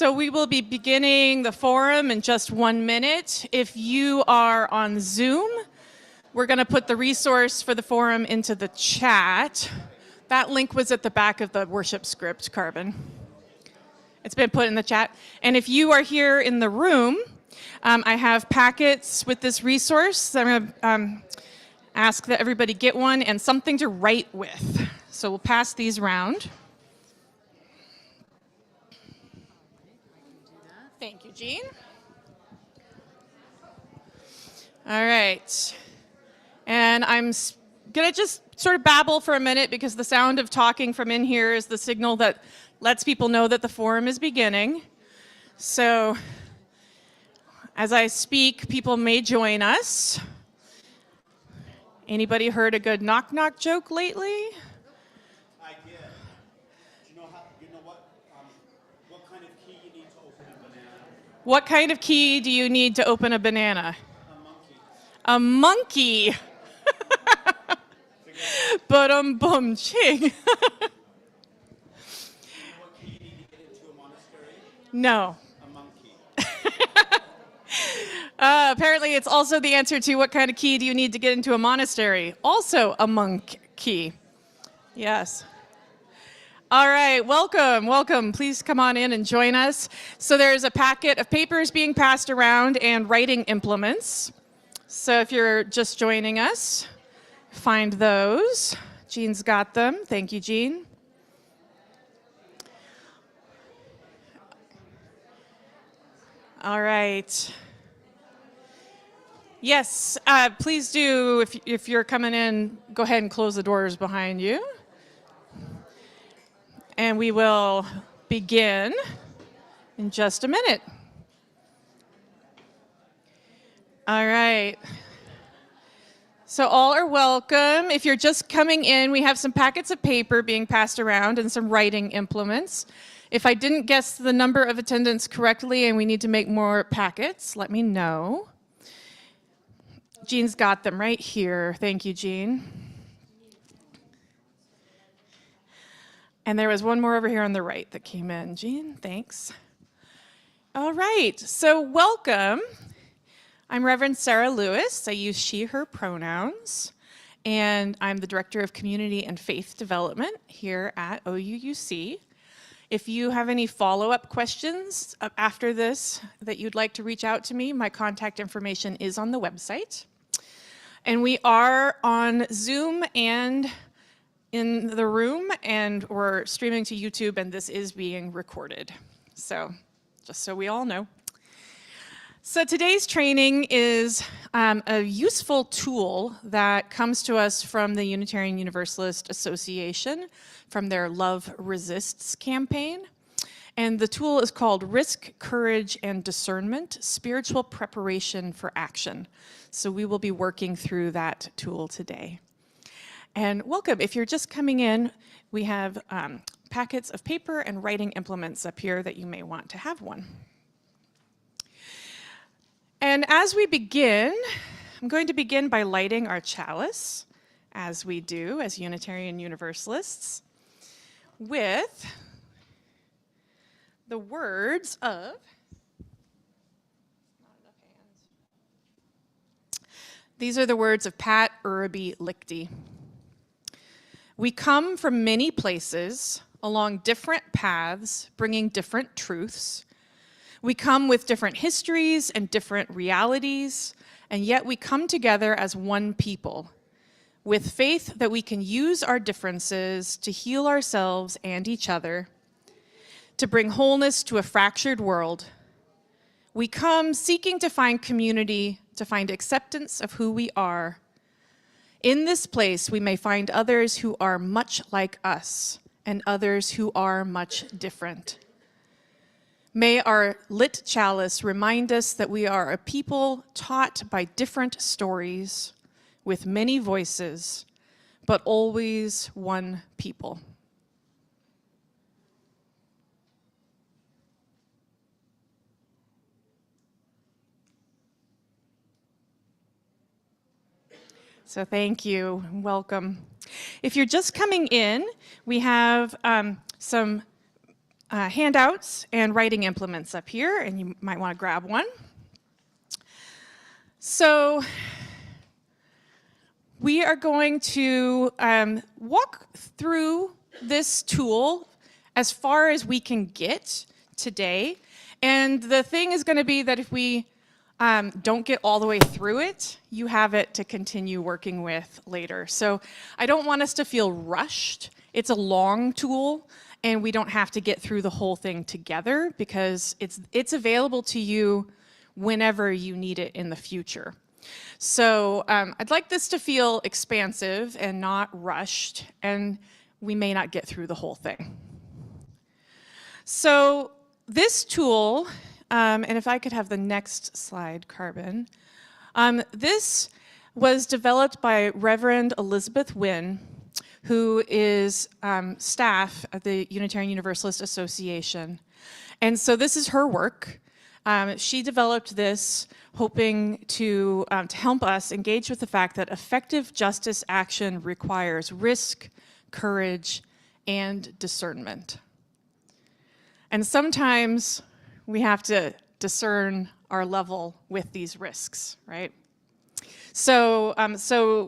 So we will be beginning the forum in just 1 minute. If you are on Zoom, we're going to put the resource for the forum into the chat. That link was at the back of the worship script, Carbon. It's been put in the chat. And if you are here in the room, I have packets with this resource. I'm going to ask that everybody get one and something to write with. So we'll pass these around. Thank you, Jean. All right. And I'm going to just sort of babble for a minute because the sound of talking from in here is the signal that lets people know that the forum is beginning. So as I speak, people may join us. Anybody heard a good knock-knock joke lately? I did. Do you know what kind of key you need to open a banana? What kind of key do you need to open a banana? A monkey. A monkey. Bum ching. You know what key you need to get into a monastery? No. A monkey. Apparently, it's also the answer to what kind of key do you need to get into a monastery? Also a monk key. Yes. All right, welcome. Please come on in and join us. So there's a packet of papers being passed around and writing implements. So if you're just joining us, find those. Jean's got them. Thank you, Jean. All right. Yes, please do, if you're coming in, go ahead and close the doors behind you. And we will begin in just a minute. All right. So all are welcome. If you're just coming in, we have some packets of paper being passed around and some writing implements. If I didn't guess the number of attendants correctly and we need to make more packets, let me know. Jean's got them right here. Thank you, Jean. And there was one more over here on the right that came in. Jean, thanks. All right, so welcome. I'm Reverend Sara Lewis. I use she, her pronouns. And I'm the Director of Community and Faith Development here at OUUC. If you have any follow-up questions after this that you'd like to reach out to me, my contact information is on the website. And we are on Zoom and in the room, and we're streaming to YouTube, and this is being recorded. So, just so we all know. So today's training is a useful tool that comes to us from the Unitarian Universalist Association, from their Love Resists campaign. And the tool is called Risk, Courage, and Discernment, Spiritual Preparation for Action. So we will be working through that tool today. And welcome. If you're just coming in, we have packets of paper and writing implements up here that you may want to have one. And as we begin, I'm going to begin by lighting our chalice, as we do as Unitarian Universalists, with the words of, these are the words of Pat Irby Lichty. We come from many places, along different paths, bringing different truths. We come with different histories and different realities, and yet we come together as one people, with faith that we can use our differences to heal ourselves and each other, to bring wholeness to a fractured world. We come seeking to find community, to find acceptance of who we are. In this place, we may find others who are much like us, and others who are much different. May our lit chalice remind us that we are a people taught by different stories, with many voices, but always one people. So thank you, welcome. If you're just coming in, we have some handouts and writing implements up here, and you might want to grab one. So we are going to walk through this tool as far as we can get today. And the thing is going to be that if we don't get all the way through it, you have it to continue working with later. So I don't want us to feel rushed. It's a long tool, and we don't have to get through the whole thing together because it's available to you whenever you need it in the future. So I'd like this to feel expansive and not rushed, and we may not get through the whole thing. So this tool, and if I could have the next slide, Carbon, this was developed by Reverend Elizabeth Wynn, who is staff at the Unitarian Universalist Association. And so this is her work. She developed this hoping to help us engage with the fact that effective justice action requires risk, courage, and discernment. And sometimes we have to discern our level with these risks, right? So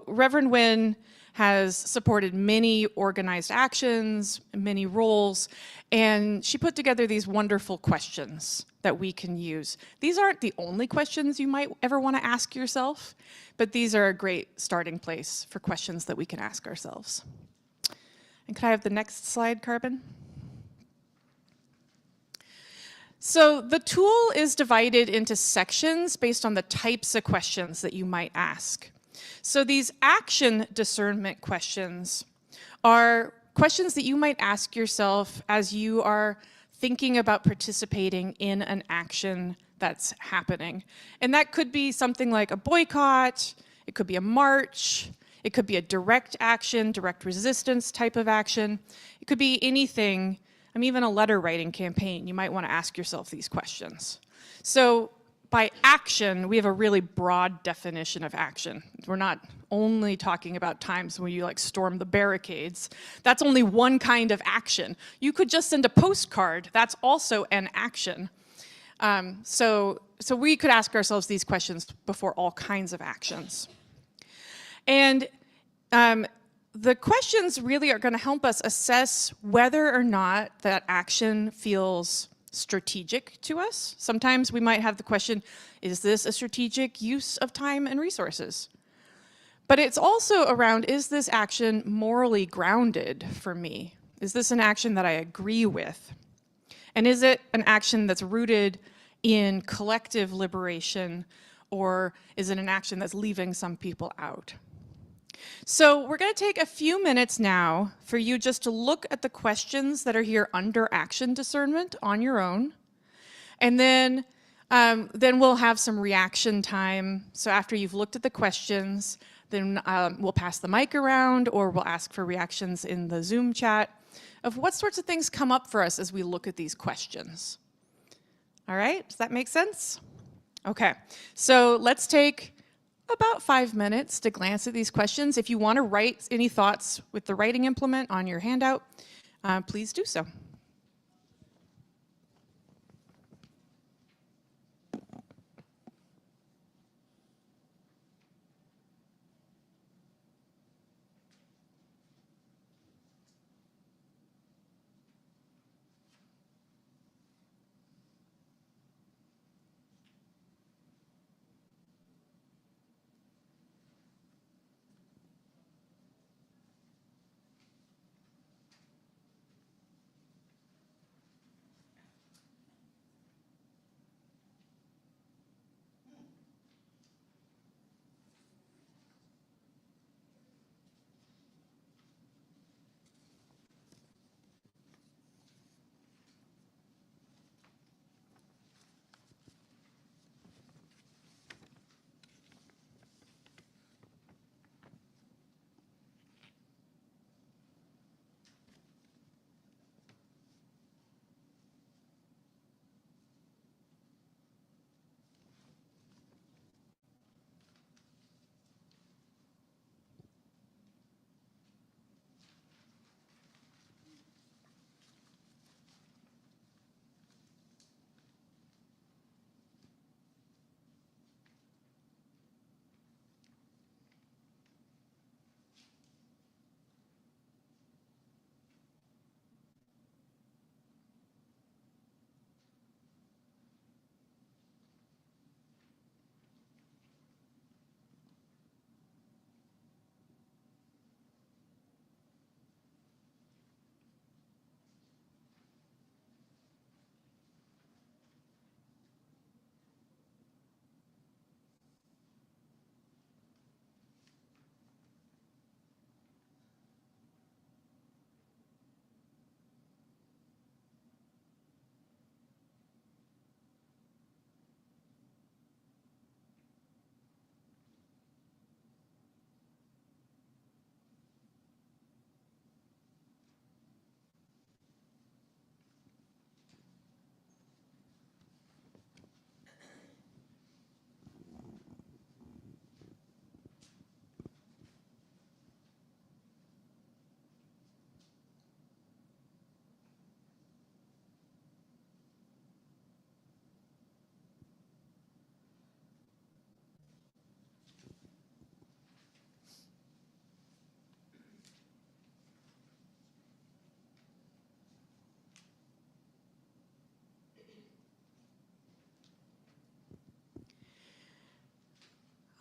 Reverend Wynn has supported many organized actions, many roles, and she put together these wonderful questions that we can use. These aren't the only questions you might ever want to ask yourself, but these are a great starting place for questions that we can ask ourselves. And could I have the next slide, Carbon? So the tool is divided into sections based on the types of questions that you might ask. So these action discernment questions are questions that you might ask yourself as you are thinking about participating in an action that's happening. And that could be something like a boycott, it could be a march, it could be a direct action, direct resistance type of action. It could be anything, even a letter writing campaign. You might want to ask yourself these questions. So by action, we have a really broad definition of action. We're not only talking about times when you storm the barricades. That's only one kind of action. You could just send a postcard. That's also an action. So we could ask ourselves these questions before all kinds of actions. And the questions really are going to help us assess whether or not that action feels strategic to us. Sometimes we might have the question, is this a strategic use of time and resources? But it's also around, is this action morally grounded for me? Is this an action that I agree with? And is it an action that's rooted in collective liberation, or is it an action that's leaving some people out? So we're going to take a few minutes now for you just to look at the questions that are here under action discernment on your own. And then we'll have some reaction time. So after you've looked at the questions, then we'll pass the mic around, or we'll ask for reactions in the Zoom chat of what sorts of things come up for us as we look at these questions. All right, does that make sense? Okay, so let's take about 5 minutes to glance at these questions. If you want to write any thoughts with the writing implement on your handout, please do so.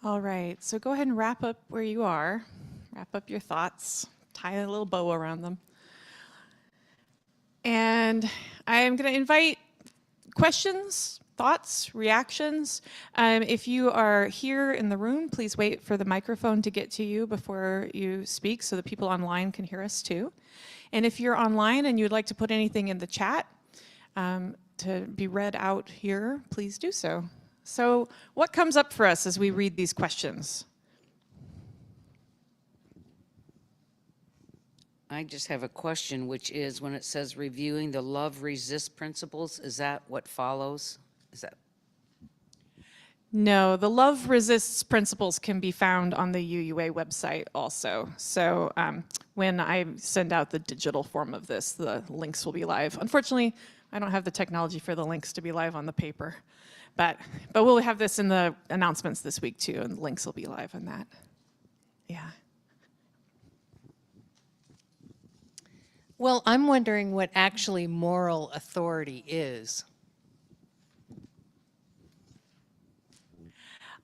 All right, so go ahead and wrap up where you are. Wrap up your thoughts, tie a little bow around them. And I am going to invite questions, thoughts, reactions. If you are here in the room, please wait for the microphone to get to you before you speak so that people online can hear us too. And if you're online and you'd like to put anything in the chat to be read out here, please do so. So what comes up for us as we read these questions? I just have a question, which is when it says reviewing the love resist principles, is that what follows? Is that No, the love resists principles can be found on the UUA website also. So when I send out the digital form of this, the links will be live. Unfortunately, I don't have the technology for the links to be live on the paper. But we'll have this in the announcements this week too, and the links will be live on that. Yeah. Well, I'm wondering what actually moral authority is.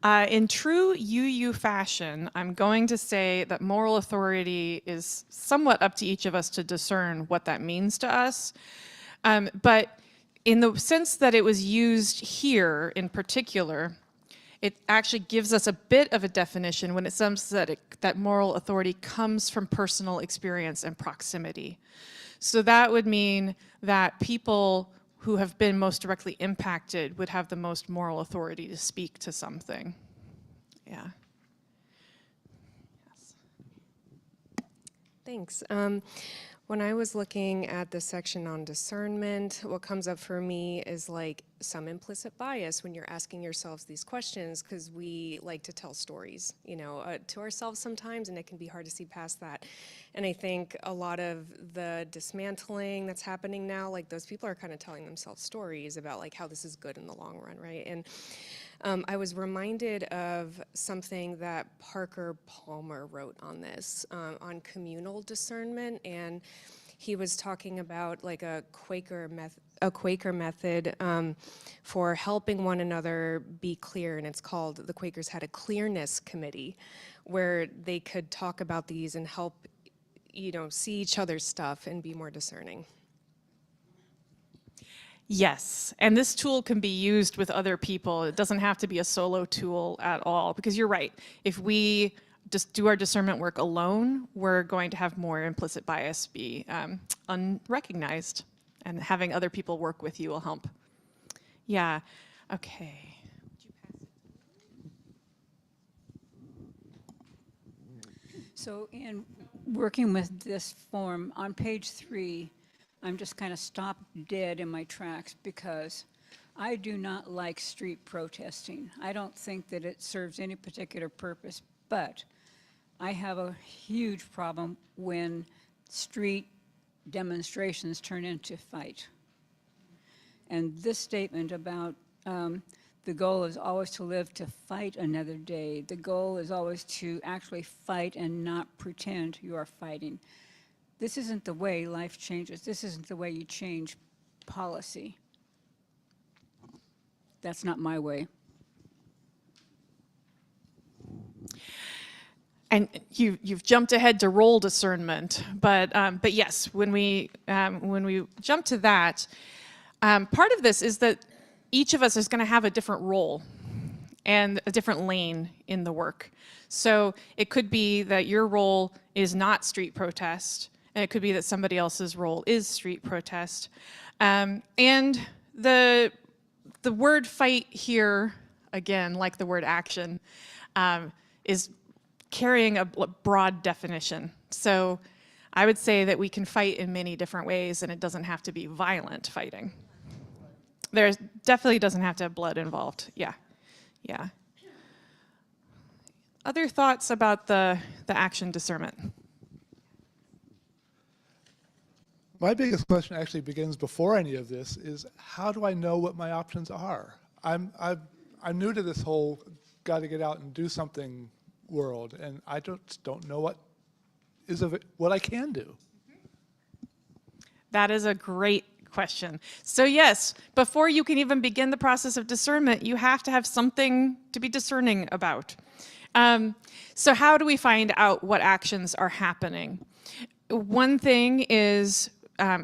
In true UU fashion, I'm going to say that moral authority is somewhat up to each of us to discern what that means to us. But in the sense that it was used here in particular, it actually gives us a bit of a definition when it says that moral authority comes from personal experience and proximity. So that would mean that people who have been most directly impacted would have the most moral authority to speak to something. Yeah. Yes. Thanks. When I was looking at the section on discernment, what comes up for me is like some implicit bias when you're asking yourselves these questions, because we like to tell stories, to ourselves sometimes, and it can be hard to see past that. And I think a lot of the dismantling that's happening now, like those people are kind of telling themselves stories about like how this is good in the long run, right? And I was reminded of something that Parker Palmer wrote on this, on communal discernment, and he was talking about like a Quaker method for helping one another be clear, and it's called, the Quakers had a clearness committee where they could talk about these and help, see each other's stuff and be more discerning. Yes, and this tool can be used with other people. It doesn't have to be a solo tool at all, because you're right. If we just do our discernment work alone, we're going to have more implicit bias be unrecognized, and having other people work with you will help. Yeah, okay. So in working with this form, on page 3, I'm just kind of stopped dead in my tracks because I do not like street protesting. I don't think that it serves any particular purpose, but I have a huge problem when street demonstrations turn into fight. And this statement about the goal is always to live to fight another day. The goal is always to actually fight and not pretend you are fighting. This isn't the way life changes. This isn't the way you change policy. That's not my way. And you've jumped ahead to role discernment, but yes, when we jump to that, part of this is that each of us is going to have a different role and a different lane in the work. So it could be that your role is not street protest, and it could be that somebody else's role is street protest. And the word fight here, again, like the word action, is carrying a broad definition. So I would say that we can fight in many different ways, and it doesn't have to be violent fighting. There definitely doesn't have to have blood involved. Yeah, yeah. Other thoughts about the action discernment? My biggest question actually begins before any of this is, how do I know what my options are? I'm new to this whole got to get out and do something world, and I just don't know what I can do. That is a great question. So yes, before you can even begin the process of discernment, you have to have something to be discerning about. So how do we find out what actions are happening? One thing is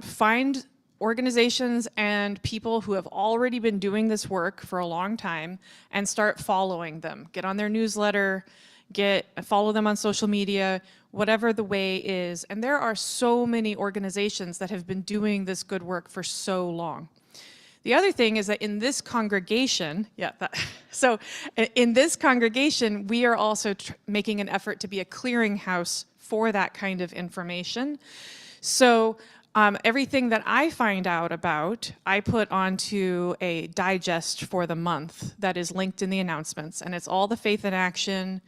find organizations and people who have already been doing this work for a long time and start following them. Get on their newsletter, follow them on social media, whatever the way is. And there are so many organizations that have been doing this good work for so long. The other thing is that in this congregation, in this congregation, we are also making an effort to be a clearinghouse for that kind of information. So everything that I find out about, I put onto a digest for the month that is linked in the announcements, and it's all the Faith in Action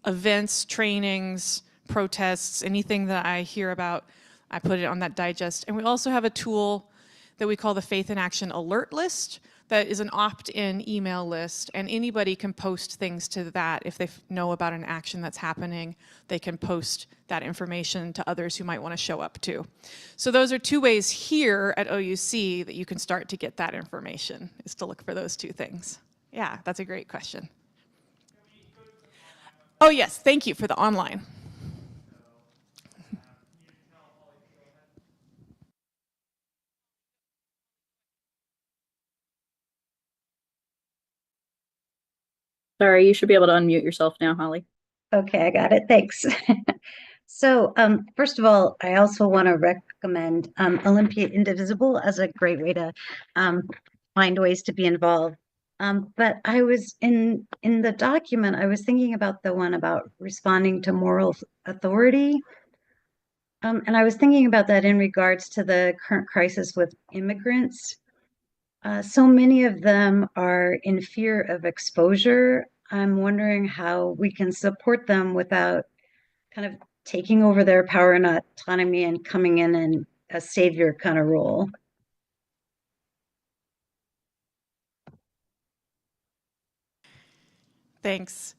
events, trainings, protests, anything that I hear about, I put it on that digest. And we also have a tool that we call the Faith in Action Alert List that is an opt-in email list, and anybody can post things to that. If they know about an action that's happening, they can post that information to others who might want to show up too. So those are two ways here at OUC that you can start to get that information, is to look for those two things. Yeah, that's a great question. Oh yes, thank you for the online. Sorry, you should be able to unmute yourself now, Holly. Okay, I got it. Thanks. So, first of all, I also want to recommend Olympia Indivisible as a great way to find ways to be involved. But I was in the document, I was thinking about the one about responding to moral authority. And I was thinking about that in regards to the current crisis with immigrants. So many of them are in fear of exposure. I'm wondering how we can support them without kind of taking over their power and autonomy and coming in a savior kind of role. Thanks.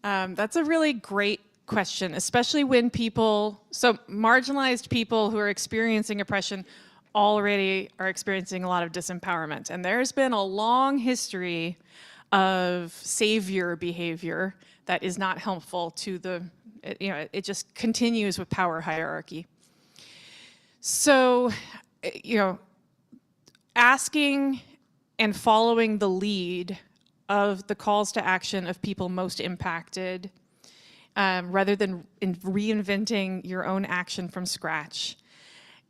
That's a really great question, especially when marginalized people who are experiencing oppression already are experiencing a lot of disempowerment. And there's been a long history of savior behavior that is not helpful to it just continues with power hierarchy. So, asking and following the lead of the calls to action of people most impacted, rather than reinventing your own action from scratch,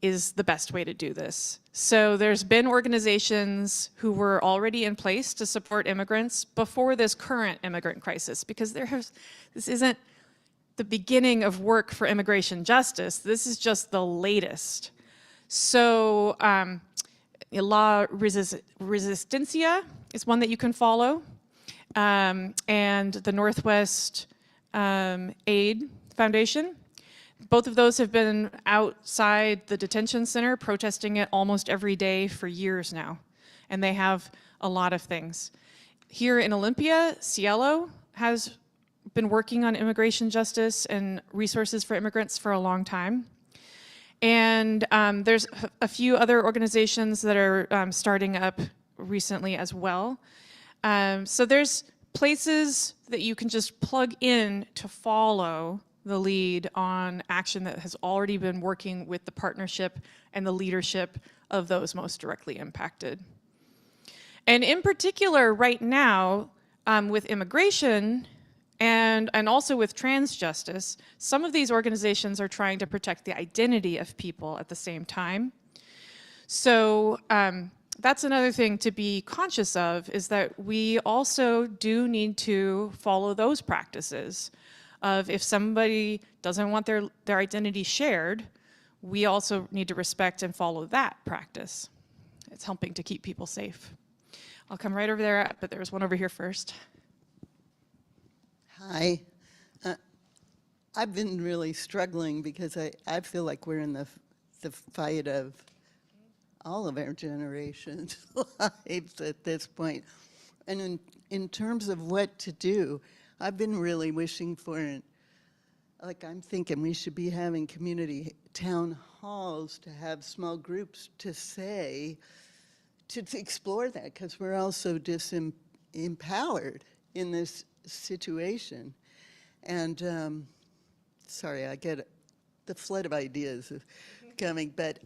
is the best way to do this. So there's been organizations who were already in place to support immigrants before this current immigrant crisis, because this isn't the beginning of work for immigration justice. This is just the latest. So La Resistencia is one that you can follow, and the Northwest Aid Foundation. Both of those have been outside the detention center protesting it almost every day for years now, and they have a lot of things. Here in Olympia, Cielo has been working on immigration justice and resources for immigrants for a long time. And there's a few other organizations that are starting up recently as well. So there's places that you can just plug in to follow the lead on action that has already been working with the partnership and the leadership of those most directly impacted. And in particular, right now, with immigration and also with trans justice, some of these organizations are trying to protect the identity of people at the same time. So that's another thing to be conscious of, is that we also do need to follow those practices of, if somebody doesn't want their identity shared, we also need to respect and follow that practice. It's helping to keep people safe. I'll come right over there, but there's one over here first. Hi. I've been really struggling because I feel like we're in the fight of all of our generation's lives at this point. And in terms of what to do, I've been really wishing for I'm thinking we should be having community town halls to have small groups to explore that, because we're all so disempowered in this situation. And sorry, I get the flood of ideas coming, but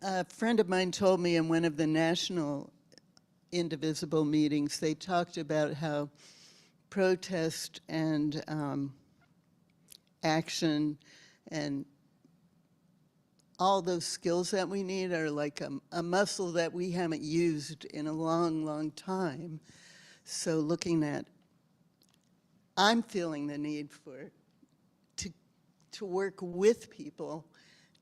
a friend of mine told me in one of the national Indivisible meetings, they talked about how protest and action and all those skills that we need are like a muscle that we haven't used in a long, long time. So looking at, I'm feeling the need for, to work with people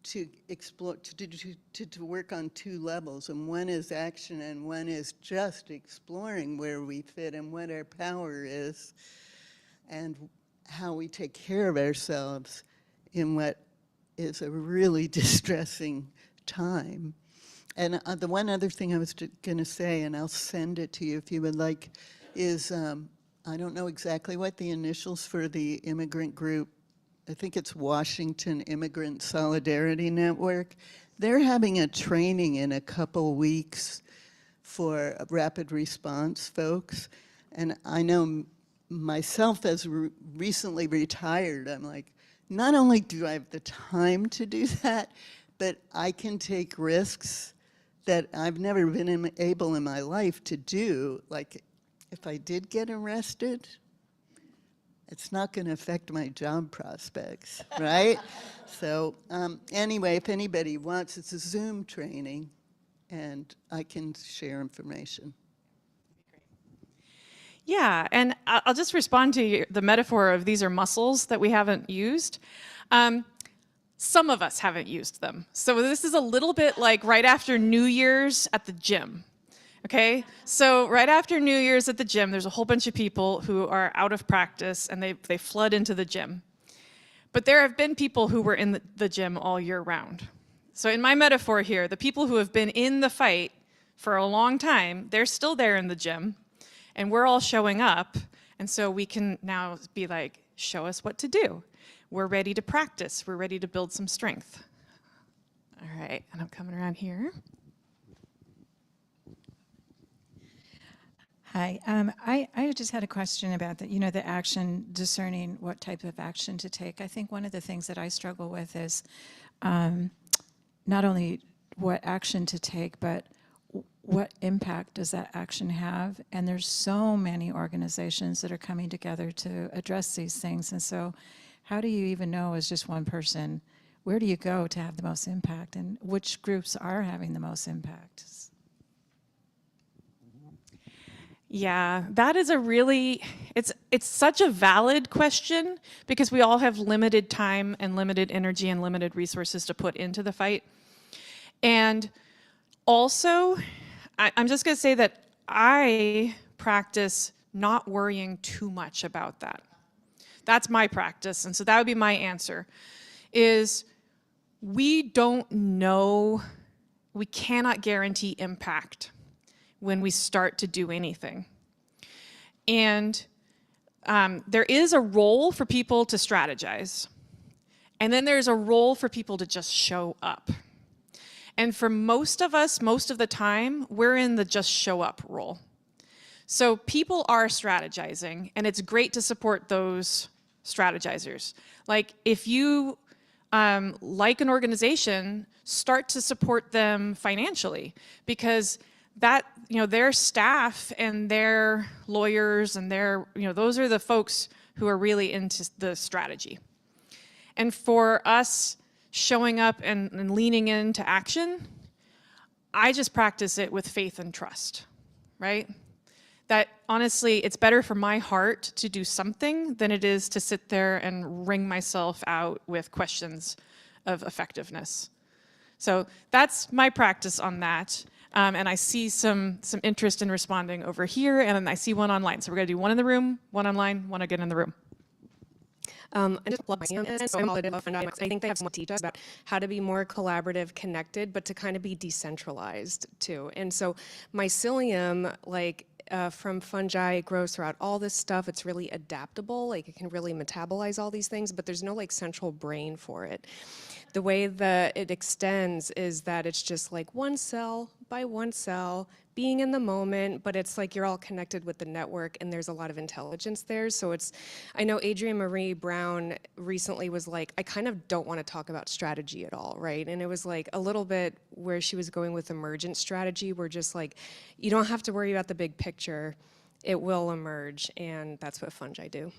to explore, to work on two levels. And one is action and one is just exploring where we fit and what our power is and how we take care of ourselves in what is a really distressing time. And the one other thing I was going to say, and I'll send it to you if you would like, is I don't know exactly what the initials for the immigrant group, I think it's Washington Immigrant Solidarity Network. They're having a training in a couple weeks for rapid response folks. And I know myself as recently retired, I'm like, not only do I have the time to do that, but I can take risks that I've never been able in my life to do. Like, if I did get arrested, it's not going to affect my job prospects, right? So anyway, if anybody wants, it's a Zoom training, and I can share information. Yeah, and I'll just respond to the metaphor of these are muscles that we haven't used. Some of us haven't used them. So this is a little bit like right after New Year's at the gym. Okay, so right after New Year's at the gym, there's a whole bunch of people who are out of practice and they flood into the gym. But there have been people who were in the gym all year round. So in my metaphor here, the people who have been in the fight for a long time, they're still there in the gym, and we're all showing up, and so we can now be like, show us what to do. We're ready to practice. We're ready to build some strength. All right, and I'm coming around here. Hi, I just had a question about the, the action, discerning what type of action to take. I think one of the things that I struggle with is not only what action to take, but what impact does that action have? And there's so many organizations that are coming together to address these things. And so how do you even know as just one person, where do you go to have the most impact, and which groups are having the most impact? Yeah, that is a really, it's such a valid question because we all have limited time and limited energy and limited resources to put into the fight. And also, I'm just going to say that I practice not worrying too much about that. That's my practice, and so that would be my answer, is we don't know, we cannot guarantee impact when we start to do anything. And there is a role for people to strategize. And then there's a role for people to just show up. And for most of us, most of the time, we're in the just show up role. So people are strategizing, and it's great to support those strategizers. Like if you like an organization, start to support them financially, because that, their staff and their lawyers and their, those are the folks who are really into the strategy. And for us showing up and leaning into action, I just practice it with faith and trust, right? That honestly, it's better for my heart to do something than it is to sit there and wring myself out with questions of effectiveness. So that's my practice on that. And I see some interest in responding over here, and I see one online. So we're going to do one in the room, one online, one again in the room. I just love my so I think they have some to teach us about how to be more collaborative, connected, but to kind of be decentralized too. And so mycelium, from fungi, it grows throughout all this stuff. It's really adaptable. Like it can really metabolize all these things, but there's no central brain for it. The way that it extends is that it's just like one cell by one cell, being in the moment, but it's like you're all connected with the network and there's a lot of intelligence there. So it's, I know Adrienne Marie Brown recently was like, I kind of don't want to talk about strategy at all, right? And it was like a little bit where she was going with emergent strategy, where just like, you don't have to worry about the big picture, it will emerge, and that's what fungi do.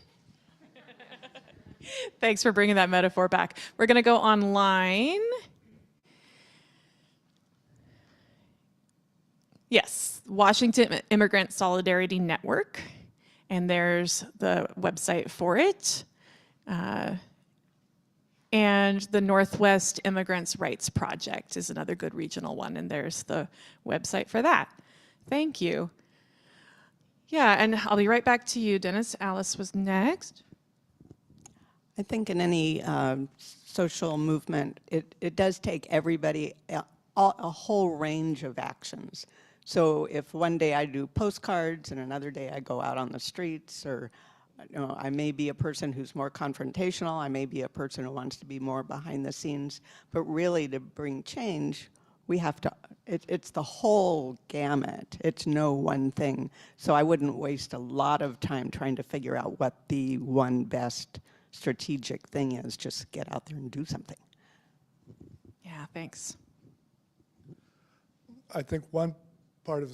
Thanks for bringing that metaphor back. We're going to go online. Yes, Washington Immigrant Solidarity Network, and there's the website for it. And the Northwest Immigrants' Rights Project is another good regional one, and there's the website for that. Thank you. Yeah, and I'll be right back to you, Dennis. Alice was next. I think in any social movement, it does take everybody a whole range of actions. So if one day I do postcards and another day I go out on the streets, or I may be a person who's more confrontational, I may be a person who wants to be more behind the scenes, but really to bring change, we have to, it's the whole gamut. It's no one thing. So I wouldn't waste a lot of time trying to figure out what the one best strategic thing is. Just get out there and do something. Yeah, thanks. I think one part of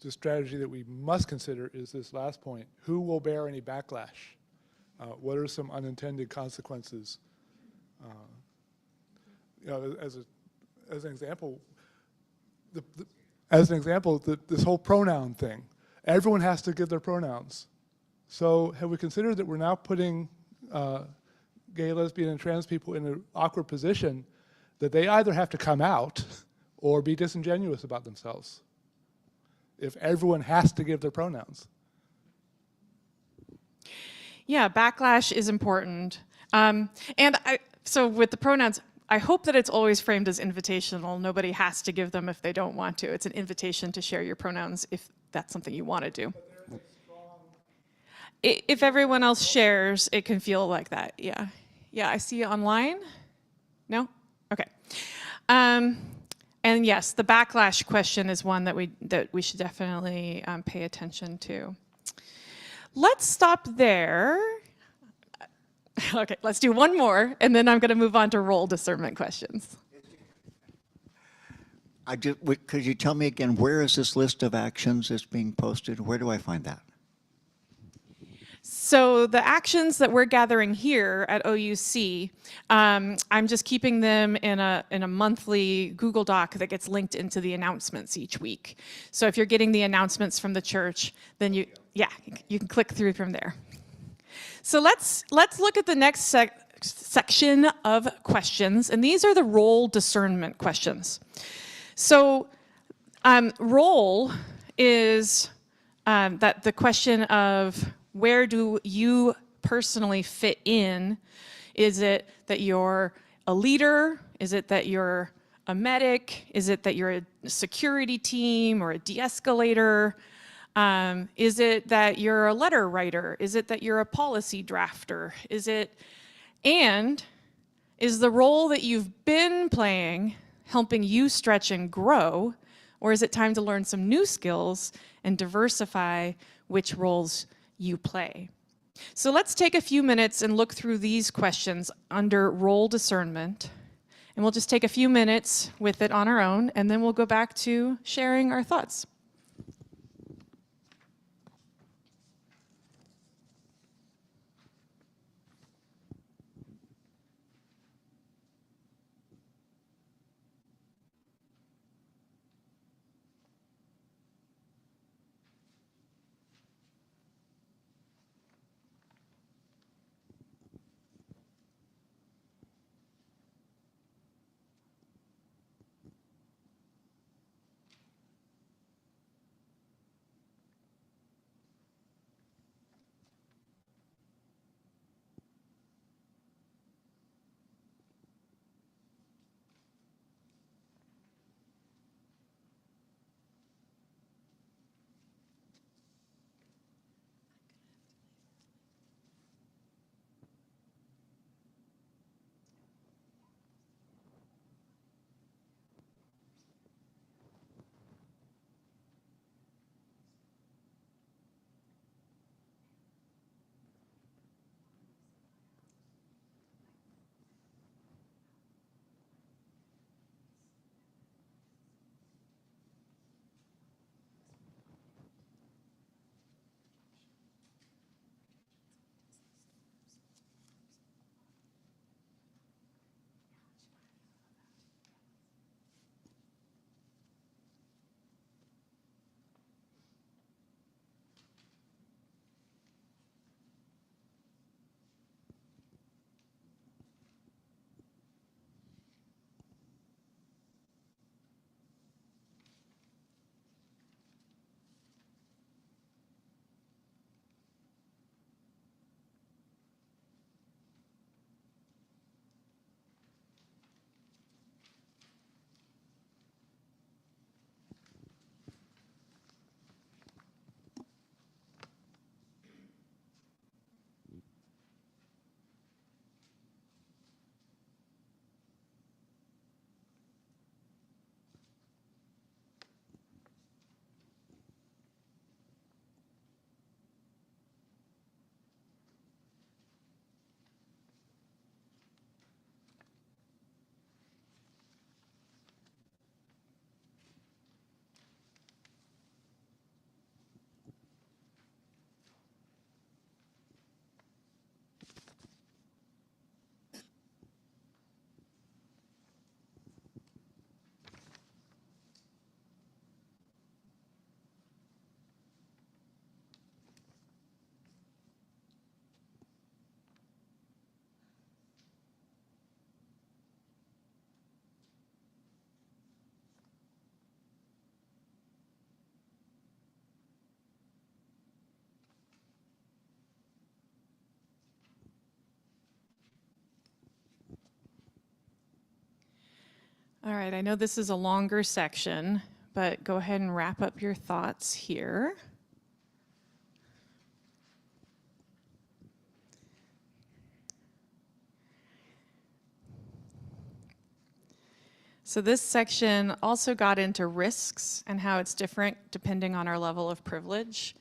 the strategy that we must consider is this last point. Who will bear any backlash? What are some unintended consequences? As an example, this whole pronoun thing. Everyone has to give their pronouns. So have we considered that we're now putting gay, lesbian, and trans people in an awkward position that they either have to come out or be disingenuous about themselves if everyone has to give their pronouns? Yeah, backlash is important. So with the pronouns, I hope that it's always framed as invitational. Nobody has to give them if they don't want to. It's an invitation to share your pronouns if that's something you want to do. If everyone else shares, it can feel like that, yeah. Yeah, I see you online. No? Okay. And yes, the backlash question is one that we should definitely pay attention to. Let's stop there. Okay, let's do one more, and then I'm going to move on to role discernment questions. Could you tell me again, where is this list of actions that's being posted? Where do I find that? So the actions that we're gathering here at OUC, I'm just keeping them in a monthly Google Doc that gets linked into the announcements each week. So if you're getting the announcements from the church, then you can click through from there. So let's look at the next section of questions, and these are the role discernment questions. So role is that the question of where do you personally fit in? Is it that you're a leader? Is it that you're a medic? Is it that you're a security team or a de-escalator? Is it that you're a letter writer? Is it that you're a policy drafter? Is the role that you've been playing helping you stretch and grow? Or is it time to learn some new skills and diversify which roles you play? So let's take a few minutes and look through these questions under role discernment. And we'll just take a few minutes with it on our own, and then we'll go back to sharing our thoughts. All right, I know this is a longer section, but go ahead and wrap up your thoughts here. So this section also got into risks and how it's different depending on our level of privilege.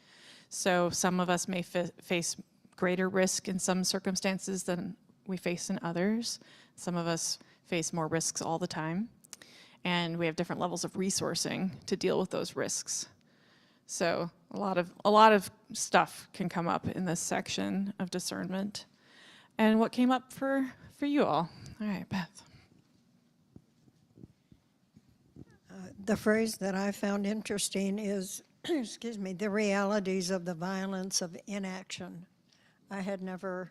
So some of us may face greater risk in some circumstances than we face in others. Some of us face more risks all the time. And we have different levels of resourcing to deal with those risks. So a lot of stuff can come up in this section of discernment. And what came up for you all? All right, Beth. The phrase that I found interesting is, excuse me, the realities of the violence of inaction. I had never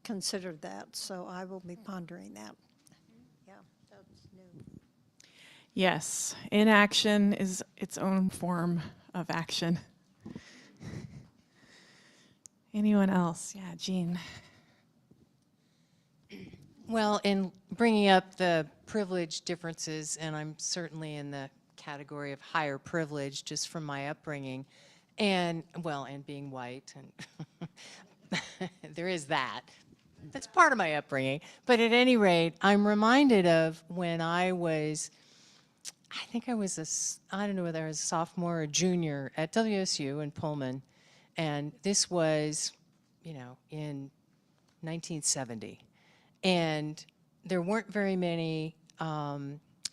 considered that, so I will be pondering that. Yeah, that's new. Yes, inaction is its own form of action. Anyone else? Yeah, Jean. Well, in bringing up the privilege differences, and I'm certainly in the category of higher privilege just from my upbringing, and being white, and there is that. That's part of my upbringing. But at any rate, I'm reminded of when I was, I think I was I don't know whether I was a sophomore or junior at WSU in Pullman, and this was, in 1970. And there weren't very many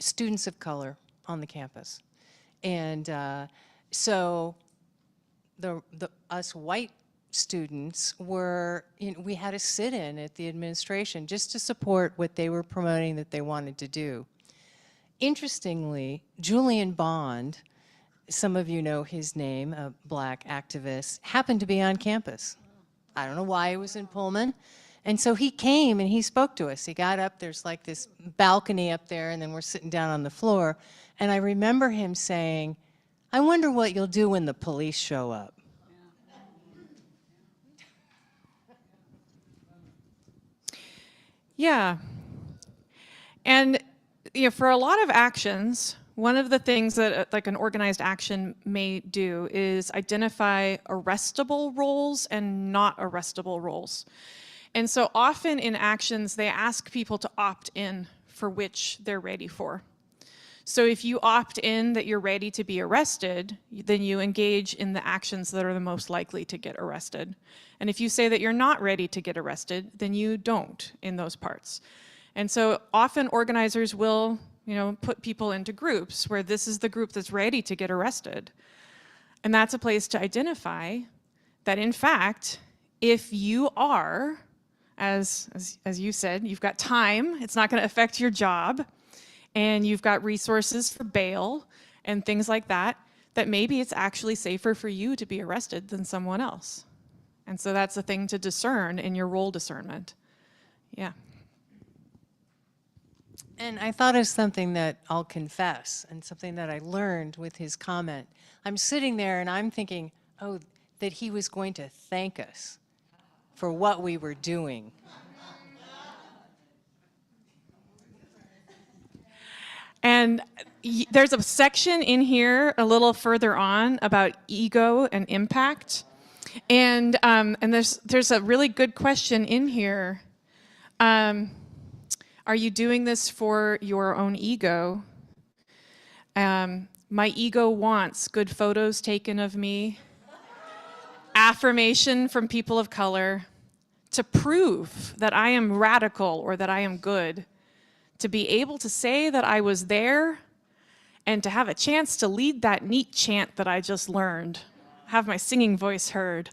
students of color on the campus. And so us white students were, we had a sit-in at the administration just to support what they were promoting that they wanted to do. Interestingly, Julian Bond, some of you know his name, a black activist, happened to be on campus. I don't know why he was in Pullman. And so he came and he spoke to us. He got up, there's like this balcony up there, and then we're sitting down on the floor. And I remember him saying, "I wonder what you'll do when the police show up." Yeah. And for a lot of actions, one of the things that like an organized action may do is identify arrestable roles and not arrestable roles. And so often in actions, they ask people to opt in for which they're ready for. So if you opt in that you're ready to be arrested, then you engage in the actions that are the most likely to get arrested. And if you say that you're not ready to get arrested, then you don't in those parts. And so often organizers will, put people into groups where this is the group that's ready to get arrested. And that's a place to identify that, in fact, if you are, as you said, you've got time, it's not going to affect your job, and you've got resources for bail and things like that, that maybe it's actually safer for you to be arrested than someone else. And so that's a thing to discern in your role discernment. Yeah. And I thought of something that I'll confess, and something that I learned with his comment. I'm sitting there and I'm thinking, oh, that he was going to thank us for what we were doing. And there's a section in here a little further on about ego and impact. And there's a really good question in here. Are you doing this for your own ego? My ego wants good photos taken of me, affirmation from people of color, to prove that I am radical or that I am good, to be able to say that I was there, and to have a chance to lead that neat chant that I just learned, have my singing voice heard.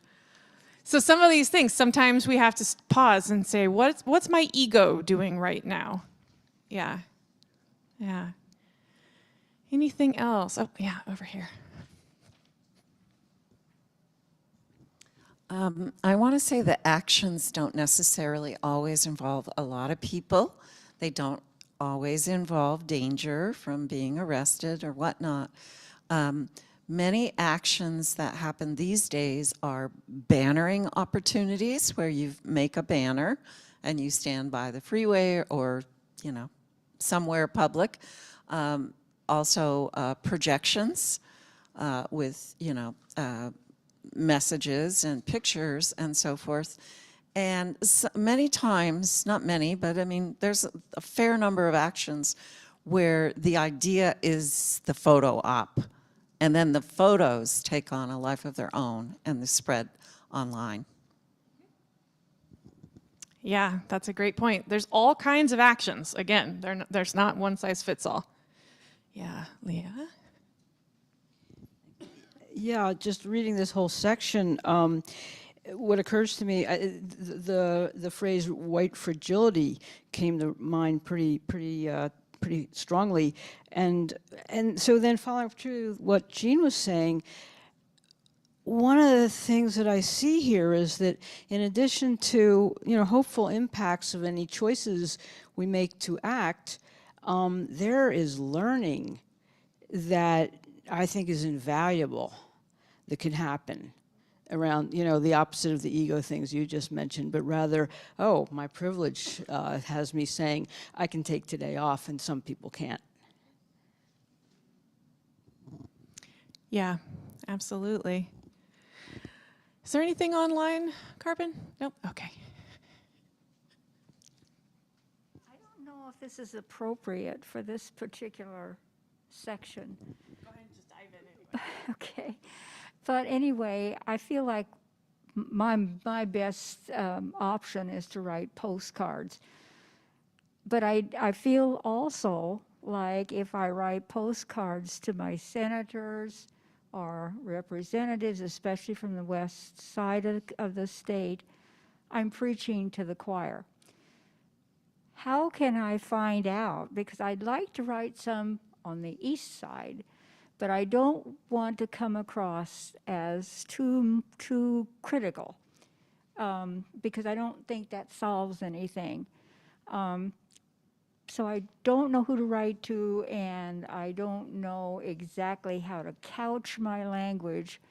So some of these things, sometimes we have to pause and say, what's my ego doing right now? Yeah. Anything else? Oh, yeah, over here. I want to say that actions don't necessarily always involve a lot of people. They don't always involve danger from being arrested or whatnot. Many actions that happen these days are bannering opportunities, where you make a banner and you stand by the freeway or, somewhere public. Also projections with, messages and pictures and so forth. And many times, not many, but I mean, there's a fair number of actions where the idea is the photo op, and then the photos take on a life of their own and they spread online. Yeah, that's a great point. There's all kinds of actions. Again, there's not one size fits all. Yeah, Leah? Yeah, just reading this whole section, what occurs to me, the phrase "white fragility" came to mind pretty strongly, and so then following through what Jean was saying, one of the things that I see here is that in addition to hopeful impacts of any choices we make to act, there is learning that I think is invaluable that can happen around, the opposite of the ego things you just mentioned, but rather, oh, my privilege has me saying I can take today off and some people can't. Yeah, absolutely. Is there anything online, Carbon? Nope, okay. I don't know if this is appropriate for this particular section. Go ahead and just dive in anyway. Okay. But anyway, I feel like my best option is to write postcards. But I feel also like if I write postcards to my senators or representatives, especially from the west side of the state, I'm preaching to the choir. How can I find out? Because I'd like to write some on the east side, but I don't want to come across as too critical, because I don't think that solves anything. So I don't know who to write to, and I don't know exactly how to couch my language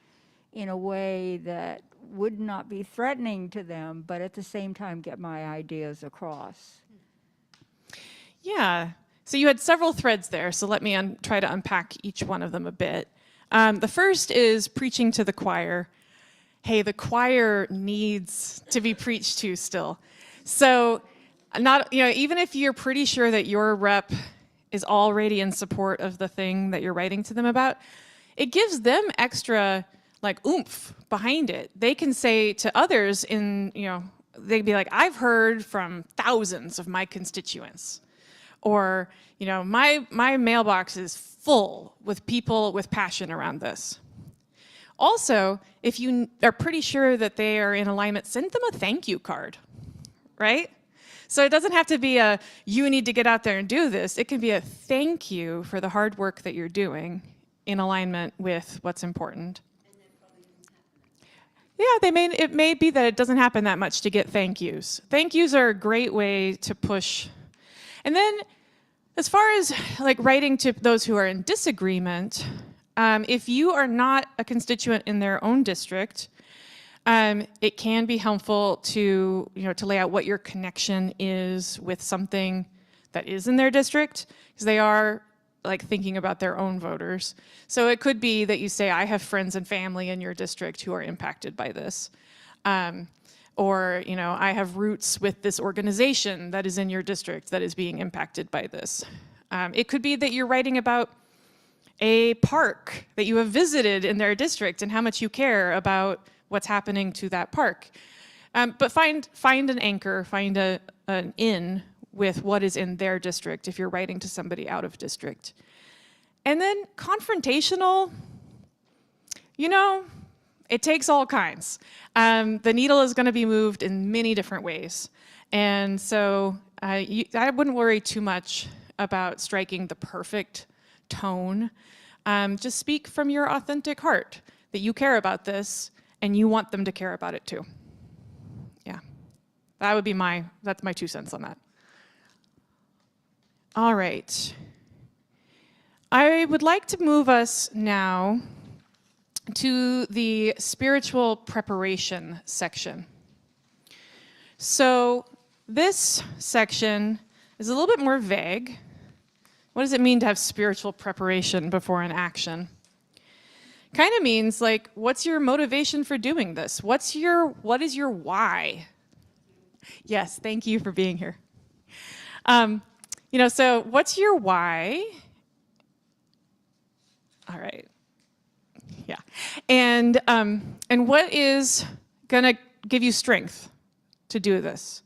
in a way that would not be threatening to them, but at the same time get my ideas across. Yeah, so you had several threads there, so let me try to unpack each one of them a bit. The first is preaching to the choir. Hey, the choir needs to be preached to still. So even if you're pretty sure that your rep is already in support of the thing that you're writing to them about, it gives them extra oomph behind it. They can say to others they'd be like, I've heard from thousands of my constituents. Or, my mailbox is full with people with passion around this. Also, if you are pretty sure that they are in alignment, send them a thank you card, right? So it doesn't have to be you need to get out there and do this. It can be a thank you for the hard work that you're doing in alignment with what's important. Yeah, it may be that it doesn't happen that much to get thank yous. Thank yous are a great way to push. And then as far as writing to those who are in disagreement, if you are not a constituent in their own district, it can be helpful to lay out what your connection is with something that is in their district, because they are thinking about their own voters. So it could be that you say, I have friends and family in your district who are impacted by this. Or, I have roots with this organization that is in your district that is being impacted by this. It could be that you're writing about a park that you have visited in their district and how much you care about what's happening to that park. But find an anchor, find an in with what is in their district if you're writing to somebody out of district. And then confrontational, it takes all kinds. The needle is going to be moved in many different ways. And so I wouldn't worry too much about striking the perfect tone. Just speak from your authentic heart that you care about this and you want them to care about it too. Yeah, that's my 2 cents on that. All right. I would like to move us now to the spiritual preparation section. So this section is a little bit more vague. What does it mean to have spiritual preparation before an action? Kind of means like, what's your motivation for doing this? What is your why? Yes, thank you for being here. So what's your why? All right. Yeah. And what is going to give you strength to do this?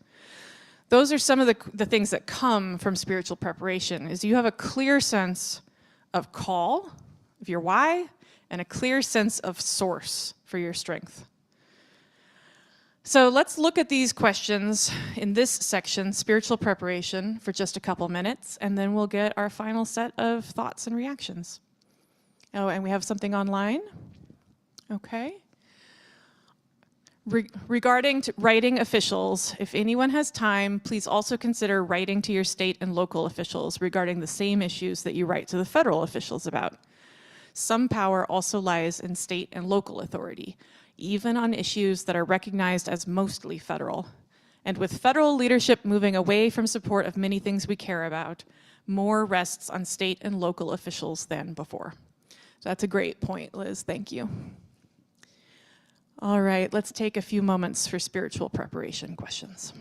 Those are some of the things that come from spiritual preparation, is you have a clear sense of call, of your why, and a clear sense of source for your strength. So let's look at these questions in this section, spiritual preparation, for just a couple minutes, and then we'll get our final set of thoughts and reactions. Oh, and we have something online. Okay. Regarding writing officials, if anyone has time, please also consider writing to your state and local officials regarding the same issues that you write to the federal officials about. Some power also lies in state and local authority, even on issues that are recognized as mostly federal. And with federal leadership moving away from support of many things we care about, more rests on state and local officials than before. So that's a great point, Liz. Thank you. All right, let's take a few moments for spiritual preparation questions.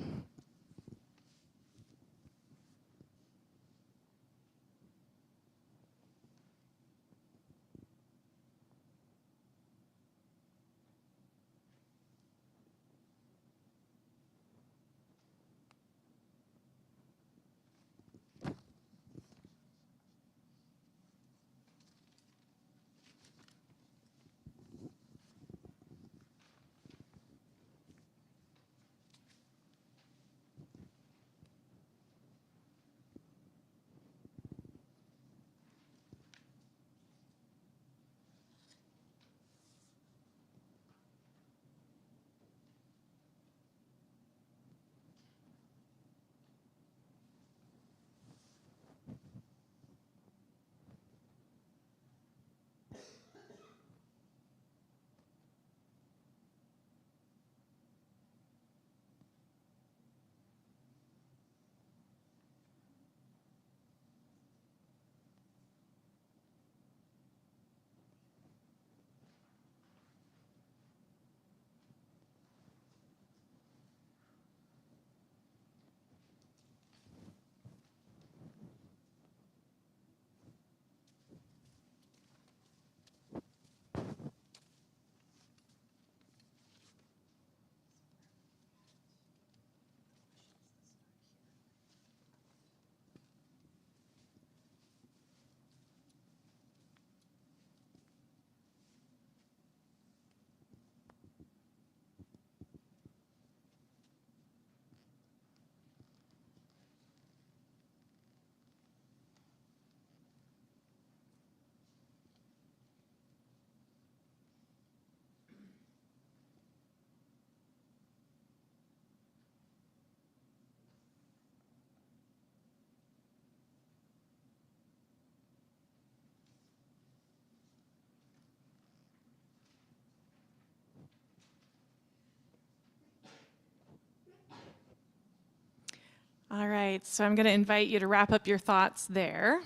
All right, so I'm going to invite you to wrap up your thoughts there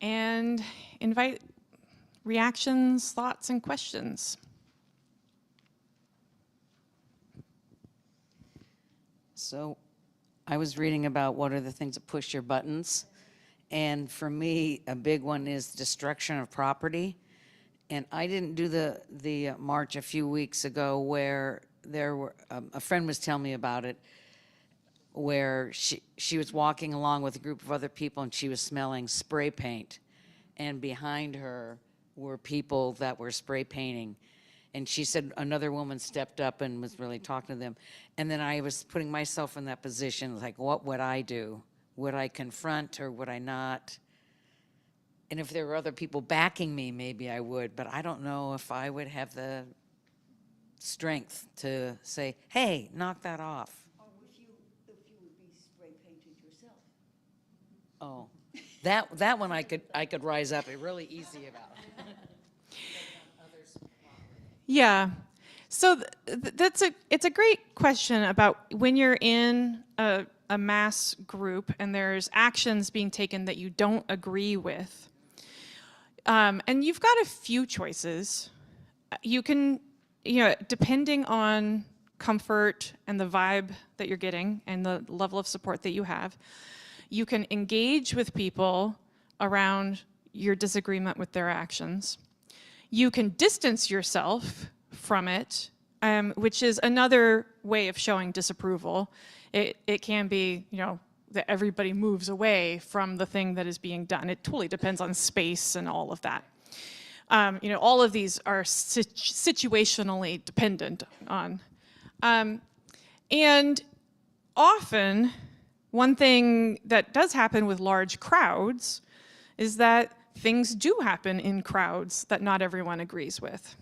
and invite reactions, thoughts, and questions. So I was reading about what are the things that push your buttons. And for me, a big one is destruction of property. And I didn't do the march a few weeks ago where there were, a friend was telling me about it, where she was walking along with a group of other people and she was smelling spray paint. And behind her were people that were spray painting. And she said another woman stepped up and was really talking to them. And then I was putting myself in that position, like, what would I do? Would I confront or would I not? And if there were other people backing me, maybe I would, but I don't know if I would have the strength to say, hey, knock that off. Or if you would be spray painted yourself. Oh, that one I could rise up really easy about. Yeah, so it's a great question about when you're in a a mass group and there's actions being taken that you don't agree with, and you've got a few choices. You can, depending on comfort and the vibe that you're getting and the level of support that you have, you can engage with people around your disagreement with their actions. You can distance yourself from it, which is another way of showing disapproval. It can be, that everybody moves away from the thing that is being done. It totally depends on space and all of that. All of these are situationally dependent on. And often, one thing that does happen with large crowds is that things do happen in crowds that not everyone agrees with.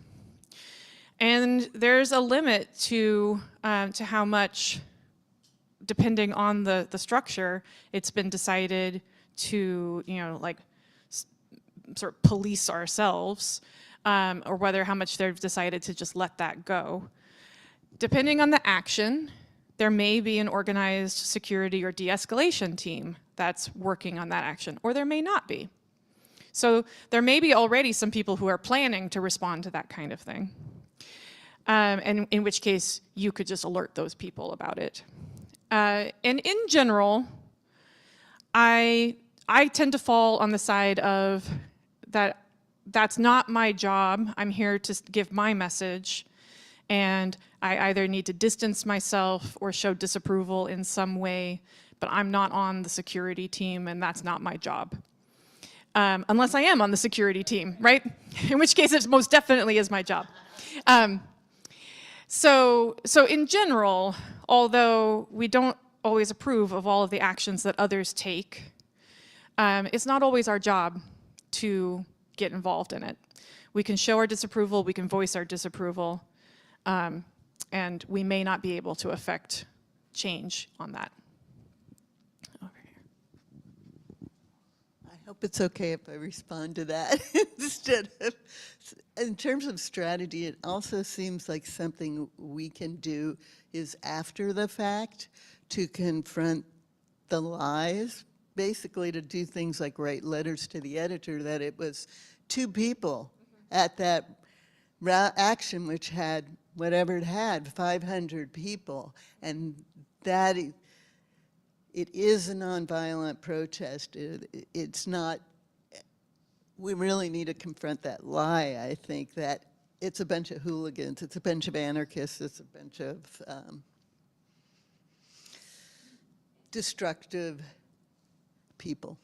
And there's a limit to how much, depending on the structure, it's been decided to, sort of police ourselves, or whether how much they've decided to just let that go. Depending on the action, there may be an organized security or de-escalation team that's working on that action, or there may not be. So there may be already some people who are planning to respond to that kind of thing. And in which case, you could just alert those people about it. And in general, I tend to fall on the side of that's not my job. I'm here to give my message. And I either need to distance myself or show disapproval in some way, but I'm not on the security team, and that's not my job. Unless I am on the security team, right? In which case, it most definitely is my job. So in general, although we don't always approve of all of the actions that others take, it's not always our job to get involved in it. We can show our disapproval, we can voice our disapproval, and we may not be able to affect change on that. Over here. I hope it's okay if I respond to that instead of, in terms of strategy, it also seems like something we can do is after the fact to confront the lies, basically to do things like write letters to the editor that it was 2 people at that action which had whatever it had, 500 people, and that it is a nonviolent protest. It's not, we really need to confront that lie, I think, that it's a bunch of hooligans, it's a bunch of anarchists, it's a bunch of destructive people.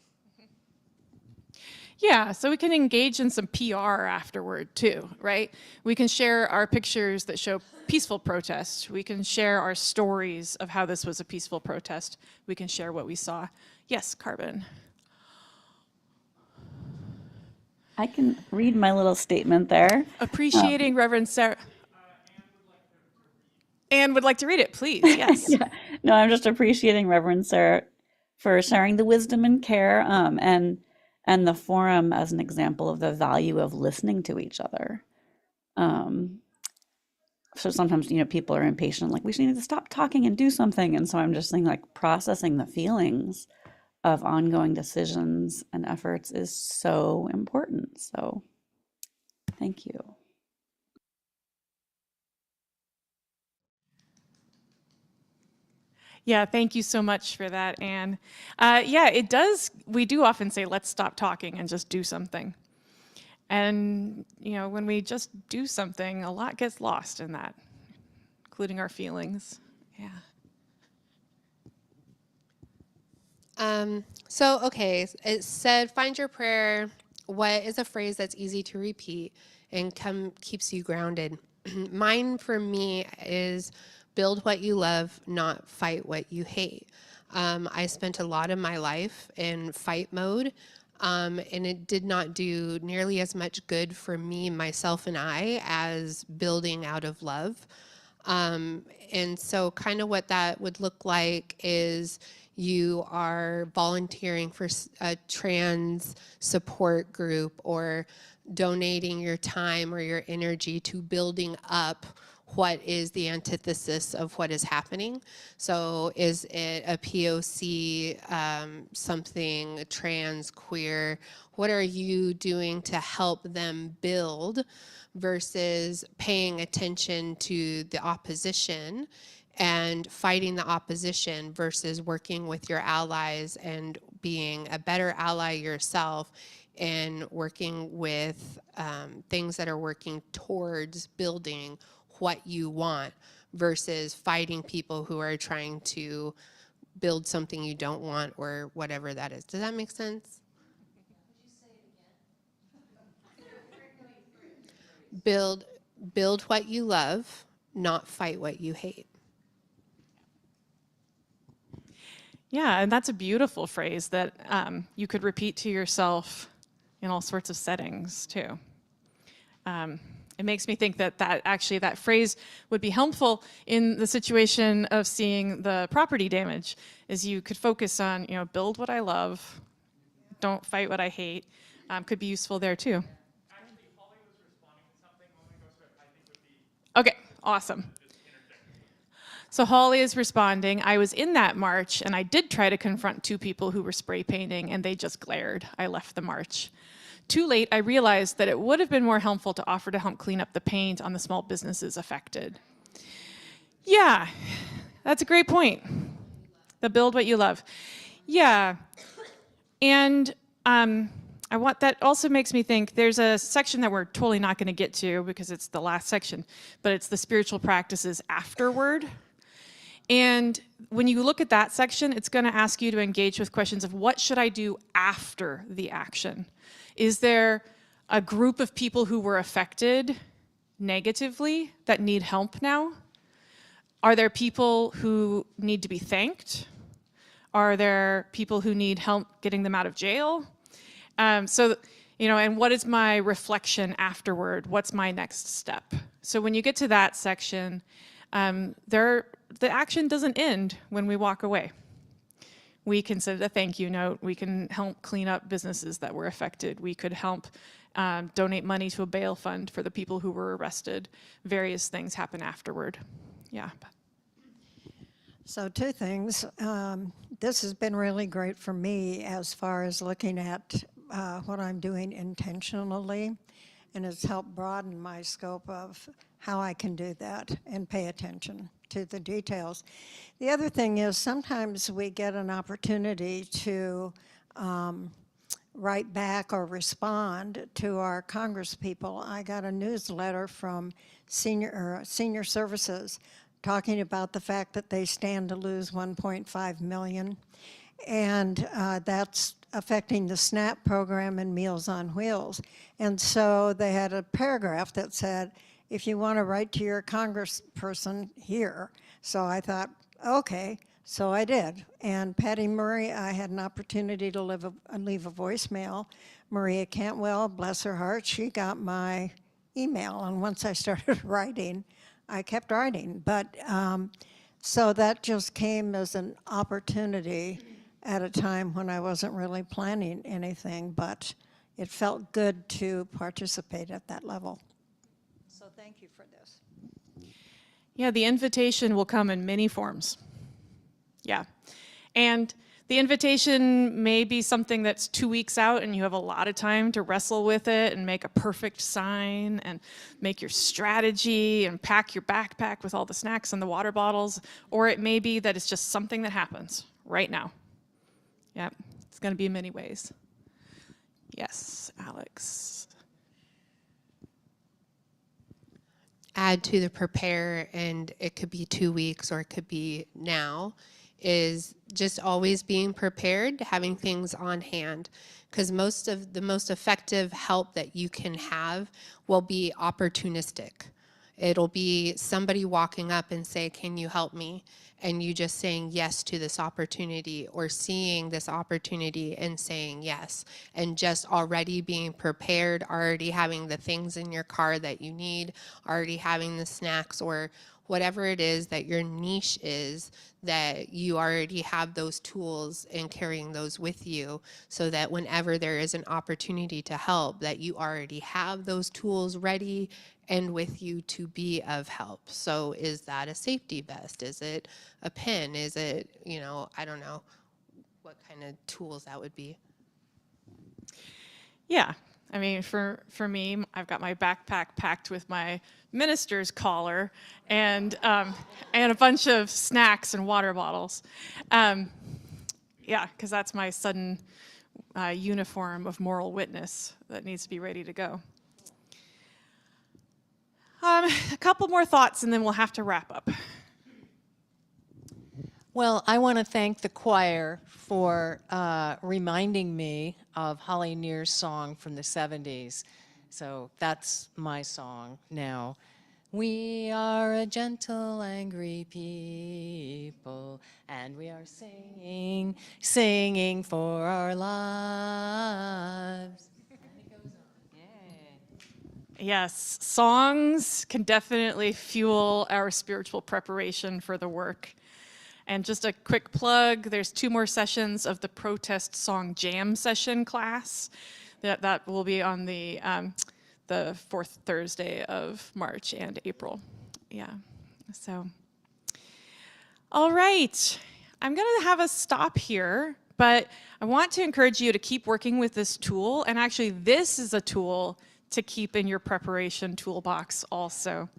Yeah, so we can engage in some PR afterward too, right? We can share our pictures that show peaceful protest. We can share our stories of how this was a peaceful protest. We can share what we saw. Yes, Carbon. I can read my little statement there. Appreciating Reverend Sara. Anne would like to read it, please, yes. Yeah. No, I'm just appreciating Reverend Sara for sharing the wisdom and care, and the forum as an example of the value of listening to each other. So sometimes, people are impatient, like we just need to stop talking and do something. And so I'm just saying, like, processing the feelings of ongoing decisions and efforts is so important. So thank you. Yeah, thank you so much for that, Anne. Yeah, it does, we do often say, let's stop talking and just do something. And, when we just do something, a lot gets lost in that, including our feelings. Yeah. Okay, it said, find your prayer. What is a phrase that's easy to repeat and keeps you grounded? Mine for me is build what you love, not fight what you hate. I spent a lot of my life in fight mode, and it did not do nearly as much good for me, myself, and I as building out of love. And so kind of what that would look like is you are volunteering for a trans support group or donating your time or your energy to building up what is the antithesis of what is happening. So is it a POC, something trans, queer? What are you doing to help them build versus paying attention to the opposition and fighting the opposition versus working with your allies and being a better ally yourself and working with things that are working towards building what you want versus fighting people who are trying to build something you don't want or whatever that is. Does that make sense? Build what you love, not fight what you hate. Yeah, and that's a beautiful phrase that you could repeat to yourself in all sorts of settings too. It makes me think that that phrase would be helpful in the situation of seeing the property damage, is you could focus on, build what I love, don't fight what I hate. Could be useful there too. Okay, awesome. So Holly is responding. I was in that march, and I did try to confront 2 people who were spray painting, and they just glared. I left the march. Too late, I realized that it would have been more helpful to offer to help clean up the paint on the small businesses affected. Yeah, that's a great point. The build what you love. Yeah, and that also makes me think there's a section that we're totally not going to get to because it's the last section, but it's the spiritual practices afterward. And when you look at that section, it's going to ask you to engage with questions of what should I do after the action? Is there a group of people who were affected negatively that need help now? Are there people who need to be thanked? Are there people who need help getting them out of jail? And what is my reflection afterward? What's my next step? So when you get to that section, the action doesn't end when we walk away. We can send a thank you note. We can help clean up businesses that were affected. We could help donate money to a bail fund for the people who were arrested. Various things happen afterward. Yeah. So 2 things. This has been really great for me as far as looking at what I'm doing intentionally, and it's helped broaden my scope of how I can do that and pay attention to the details. The other thing is sometimes we get an opportunity to write back or respond to our congresspeople. I got a newsletter from Senior Services talking about the fact that they stand to lose $1.5 million, and that's affecting the SNAP program and Meals on Wheels. And so they had a paragraph that said, if you want to write to your congressperson, here. So I thought, okay, so I did. And Patty Murray, I had an opportunity to leave a voicemail. Maria Cantwell, bless her heart, she got my email. And once I started writing, I kept writing. But so that just came as an opportunity at a time when I wasn't really planning anything, but it felt good to participate at that level. So thank you for this. Yeah, the invitation will come in many forms. Yeah. And the invitation may be something that's 2 weeks out and you have a lot of time to wrestle with it and make a perfect sign and make your strategy and pack your backpack with all the snacks and the water bottles. Or it may be that it's just something that happens right now. Yeah, it's going to be in many ways. Yes, Alex. Add to the prepare, and it could be 2 weeks or it could be now, is just always being prepared, having things on hand. Because most of the most effective help that you can have will be opportunistic. It'll be somebody walking up and say, can you help me? And you just saying yes to this opportunity, or seeing this opportunity and saying yes, and just already being prepared, already having the things in your car that you need, already having the snacks or whatever it is that your niche is, that you already have those tools and carrying those with you, so that whenever there is an opportunity to help, that you already have those tools ready and with you to be of help. So is that a safety vest? Is it a pin? Is it, I don't know what kind of tools that would be. Yeah. I mean, for me, I've got my backpack packed with my minister's collar and a bunch of snacks and water bottles. Yeah, because that's my sudden uniform of moral witness that needs to be ready to go. A couple more thoughts and then we'll have to wrap up. Well, I want to thank the choir for reminding me of Holly Near's song from the 70s. So that's my song now. We are a gentle, angry people, and we are singing, singing for our lives. Yes, songs can definitely fuel our spiritual preparation for the work. And just a quick plug, there's 2 more sessions of the protest song jam session class. That will be on the 4th Thursday of March and April. Yeah, so. All right, I'm gonna have us stop here, but I want to encourage you to keep working with this tool. And actually, this is a tool to keep in your preparation toolbox also.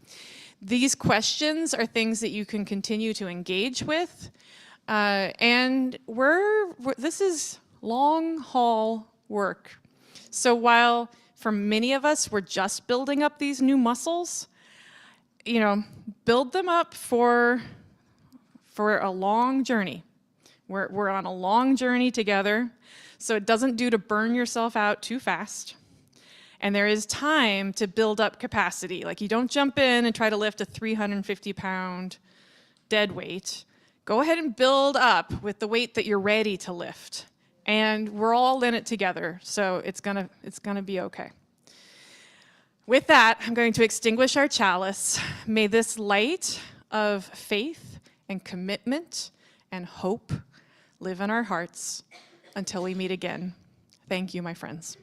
These questions are things that you can continue to engage with. And this is long haul work. So while for many of us, we're just building up these new muscles, build them up for a long journey. We're on a long journey together, so it doesn't do to burn yourself out too fast. And there is time to build up capacity. Like, you don't jump in and try to lift a 350-pound dead weight. Go ahead and build up with the weight that you're ready to lift. And we're all in it together, so it's gonna be okay. With that, I'm going to extinguish our chalice. May this light of faith and commitment and hope live in our hearts until we meet again. Thank you, my friends.